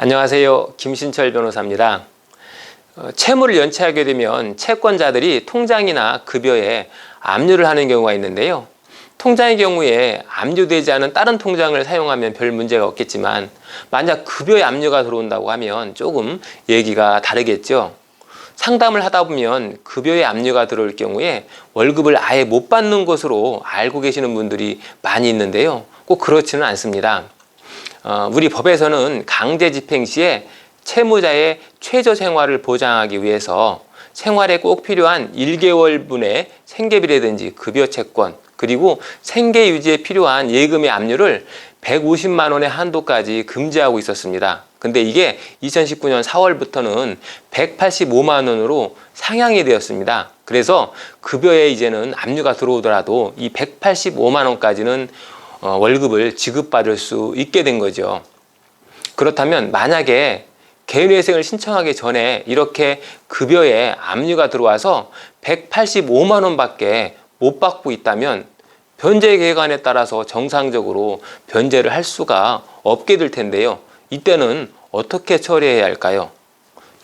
안녕하세요. 김신철 변호사입니다. 채무를 연체하게 되면 채권자들이 통장이나 급여에 압류를 하는 경우가 있는데요. 통장의 경우에 압류되지 않은 다른 통장을 사용하면 별 문제가 없겠지만 만약 급여에 압류가 들어온다고 하면 조금 얘기가 다르겠죠. 상담을 하다 보면 급여에 압류가 들어올 경우에 월급을 아예 못 받는 것으로 알고 계시는 분들이 많이 있는데요. 꼭 그렇지는 않습니다. 우리 법에서는 강제 집행 시에 채무자의 최저 생활을 보장하기 위해서 생활에 꼭 필요한 1개월분의 생계비라든지 급여 채권, 그리고 생계 유지에 필요한 예금의 압류를 150만 원의 한도까지 금지하고 있었습니다. 근데 이게 2019년 4월부터는 185만 원으로 상향이 되었습니다. 그래서 급여에 이제는 압류가 들어오더라도 이 185만 원까지는 월급을 지급받을 수 있게 된 거죠. 그렇다면 만약에 개인회생을 신청하기 전에 이렇게 급여에 압류가 들어와서 185만 원밖에 못 받고 있다면 변제 계획안에 따라서 정상적으로 변제를 할 수가 없게 될 텐데요. 이때는 어떻게 처리해야 할까요?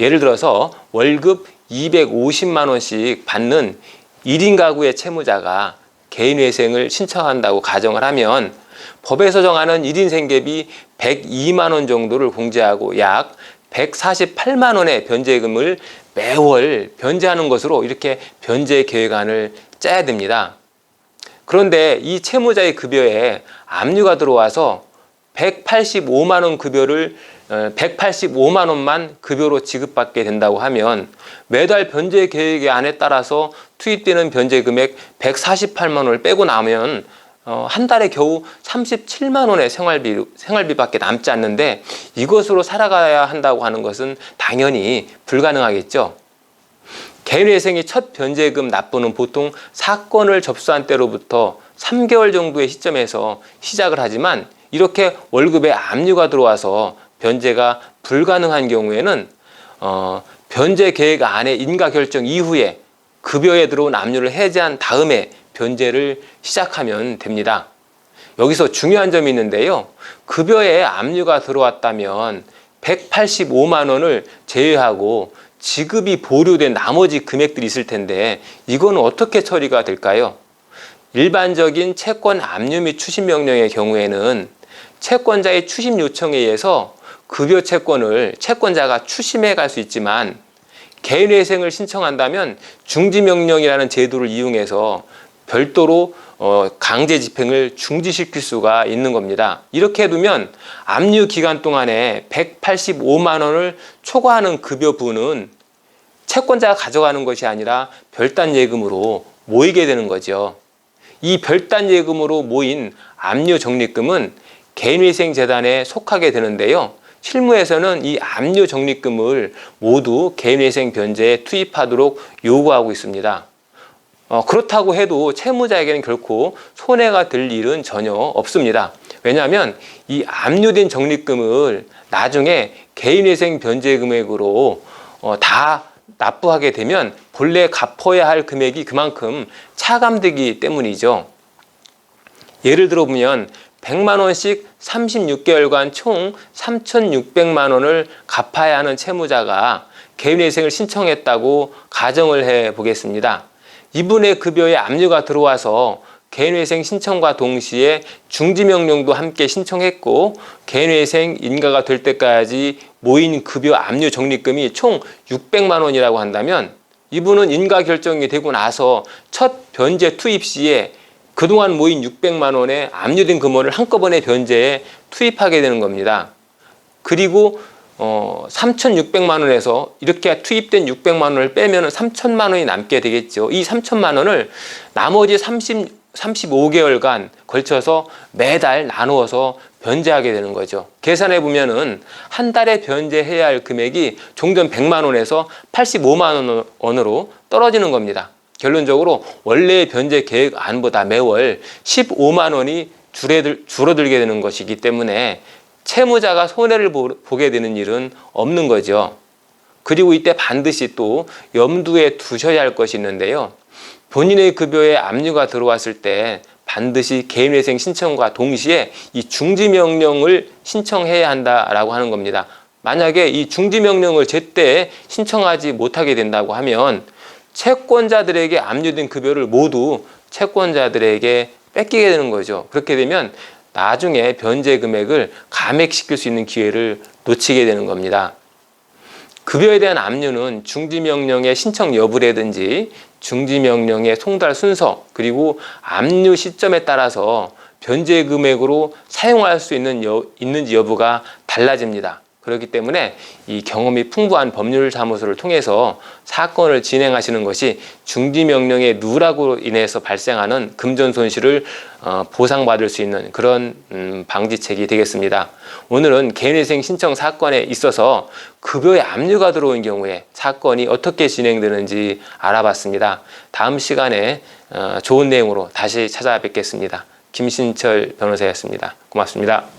예를 들어서 월급 250만 원씩 받는 1인 가구의 채무자가 개인회생을 신청한다고 가정을 하면 법에서 정하는 1인 생계비 102만 원 정도를 공제하고 약 148만 원의 변제금을 매월 변제하는 것으로 이렇게 변제 계획안을 짜야 됩니다. 그런데 이 채무자의 급여에 압류가 들어와서 185만 원 급여를 185만 원만 급여로 지급받게 된다고 하면 매달 변제 계획의 안에 따라서 투입되는 변제 금액 148만 원을 빼고 나면 한 달에 겨우 37만 원의 생활비밖에 남지 않는데 이것으로 살아가야 한다고 하는 것은 당연히 불가능하겠죠. 개인회생이 첫 변제금 납부는 보통 사건을 접수한 때로부터 3개월 정도의 시점에서 시작을 하지만 이렇게 월급에 압류가 들어와서 변제가 불가능한 경우에는 변제 계획 안에 인가 결정 이후에 급여에 들어온 압류를 해제한 다음에 변제를 시작하면 됩니다. 여기서 중요한 점이 있는데요. 급여에 압류가 들어왔다면 185만 원을 제외하고 지급이 보류된 나머지 금액들이 있을 텐데 이거는 어떻게 처리가 될까요? 일반적인 채권 압류 및 추심 명령의 경우에는 채권자의 추심 요청에 의해서 급여 채권을 채권자가 추심해 갈 수 있지만 개인회생을 신청한다면 중지명령이라는 제도를 이용해서 별도로 강제 집행을 중지시킬 수가 있는 겁니다. 이렇게 해두면 압류 기간 동안에 185만 원을 초과하는 급여분은 채권자가 가져가는 것이 아니라 별단 예금으로 모이게 되는 거죠. 이 별단 예금으로 모인 압류 적립금은 개인회생재단에 속하게 되는데요. 실무에서는 이 압류 적립금을 모두 개인회생 변제에 투입하도록 요구하고 있습니다. 그렇다고 해도 채무자에게는 결코 손해가 될 일은 전혀 없습니다. 왜냐하면 이 압류된 적립금을 나중에 개인회생 변제 금액으로 다 납부하게 되면 본래 갚아야 할 금액이 그만큼 차감되기 때문이죠. 예를 들어 보면 100만 원씩 36개월간 총 3,600만 원을 갚아야 하는 채무자가 개인회생을 신청했다고 가정을 해 보겠습니다. 이분의 급여에 압류가 들어와서 개인회생 신청과 동시에 중지명령도 함께 신청했고 개인회생 인가가 될 때까지 모인 급여 압류 적립금이 총 600만 원이라고 한다면 이분은 인가 결정이 되고 나서 첫 변제 투입 시에 그동안 모인 600만 원의 압류된 금원을 한꺼번에 변제에 투입하게 되는 겁니다. 그리고 3,600만 원에서 이렇게 투입된 600만 원을 빼면 3,000만 원이 남게 되겠죠. 이 3,000만 원을 나머지 35개월간 걸쳐서 매달 나누어서 변제하게 되는 거죠. 계산해 보면은 한 달에 변제해야 할 금액이 종전 100만 원에서 85만 원으로 떨어지는 겁니다. 결론적으로 원래의 변제 계획안보다 매월 15만 원이 줄어들게 되는 것이기 때문에 채무자가 손해를 보게 되는 일은 없는 거죠. 그리고 이때 반드시 또 염두에 두셔야 할 것이 있는데요. 본인의 급여에 압류가 들어왔을 때 반드시 개인회생 신청과 동시에 이 중지명령을 신청해야 한다라고 하는 겁니다. 만약에 이 중지명령을 제때 신청하지 못하게 된다고 하면 채권자들에게 압류된 급여를 모두 채권자들에게 뺏기게 되는 거죠. 그렇게 되면 나중에 변제 금액을 감액시킬 수 있는 기회를 놓치게 되는 겁니다. 급여에 대한 압류는 중지명령의 신청 여부라든지 중지명령의 송달 순서 그리고 압류 시점에 따라서 변제 금액으로 사용할 수 있는지 여부가 달라집니다. 그렇기 때문에 이 경험이 풍부한 법률사무소를 통해서 사건을 진행하시는 것이 중지명령의 누락으로 인해서 발생하는 금전 손실을 보상받을 수 있는 그런 방지책이 되겠습니다. 오늘은 개인회생 신청 사건에 있어서 급여에 압류가 들어온 경우에 사건이 어떻게 진행되는지 알아봤습니다. 다음 시간에 좋은 내용으로 다시 찾아뵙겠습니다. 김신철 변호사였습니다. 고맙습니다.